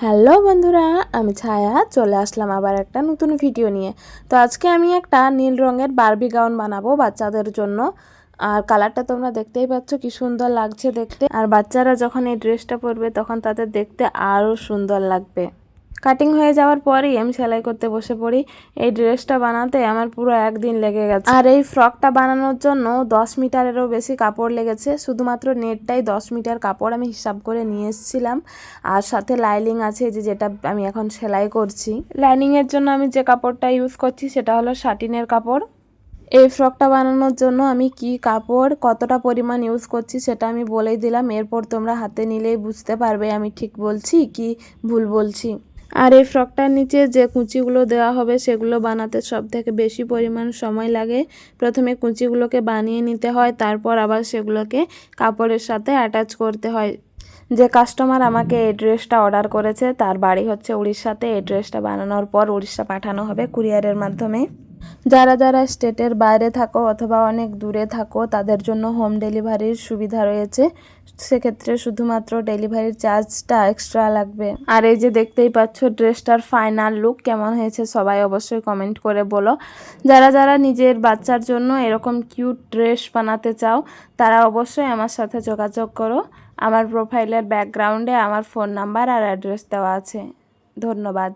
Hello বন্ধুরা, আমি ছায়া চলে আসলাম আবার একটা নতুন ভিডিও নিয়ে। তো আজকে আমি একটা নীল রঙের বারবি গাউন বানাবো বাচ্চাদের জন্য। আর কালারটা তোমরা দেখতেই পাচ্ছ কি সুন্দর লাগছে দেখতে। আর বাচ্চারা যখন এই ড্রেসটা পরবে তখন তাদের দেখতে আরও সুন্দর লাগবে। কাটিং হয়ে যাওয়ার পরেই আমি সেলাই করতে বসে পড়ি। এই ড্রেসটা বানাতে আমার পুরো একদিন লেগে গেছে। আর এই ফ্রকটা বানানোর জন্য 10 মিটারেরও বেশি কাপড় লেগেছে। শুধুমাত্র নেটটাই 10 মিটার কাপড় আমি হিসাব করে নিয়ে এসেছিলাম। আর সাথে লাইনিং আছে যেটা আমি এখন সেলাই করছি। লাইনিংয়ের জন্য আমি যে কাপড়টা ইউজ করছি সেটা হলো শাটিনের কাপড়। এই ফ্রকটা বানানোর জন্য আমি কি কাপড় কতটা পরিমাণ ইউজ করছি সেটা আমি বলেই দিলাম। এরপর তোমরা হাতে নিলেই বুঝতে পারবে আমি ঠিক বলছি কি ভুল বলছি। আর এই ফ্রকটার নিচে যে কুঁচিগুলো দেওয়া হবে সেগুলো বানাতে সব থেকে বেশি পরিমাণ সময় লাগে। প্রথমে কুঁচিগুলোকে বানিয়ে নিতে হয়, তারপর আবার সেগুলোকে কাপড়ের সাথে অ্যাটাচ করতে হয়। যে কাস্টমার আমাকে এই ড্রেসটা অর্ডার করেছে তার বাড়ি হচ্ছে উড়িষ্যাতে। এই ড্রেসটা বানানোর পর উড়িষ্যা পাঠানো হবে কুরিয়ারের মাধ্যমে। যারা যারা স্টেটের বাইরে থাকো অথবা অনেক দূরে থাকো তাদের জন্য হোম ডেলিভারির সুবিধা রয়েছে। সেক্ষেত্রে শুধুমাত্র ডেলিভারির চার্জটা এক্সট্রা লাগবে। আর এই যে দেখতেই পাচ্ছ ড্রেসটার ফাইনাল লুক কেমন হয়েছে সবাই অবশ্যই কমেন্ট করে বলো। যারা যারা নিজের বাচ্চার জন্য এরকম কিউট ড্রেস বানাতে চাও তারা অবশ্যই আমার সাথে যোগাযোগ করো। আমার প্রোফাইলের ব্যাকগ্রাউন্ডে আমার ফোন নাম্বার আর অ্যাড্রেস দেওয়া আছে। ধন্যবাদ।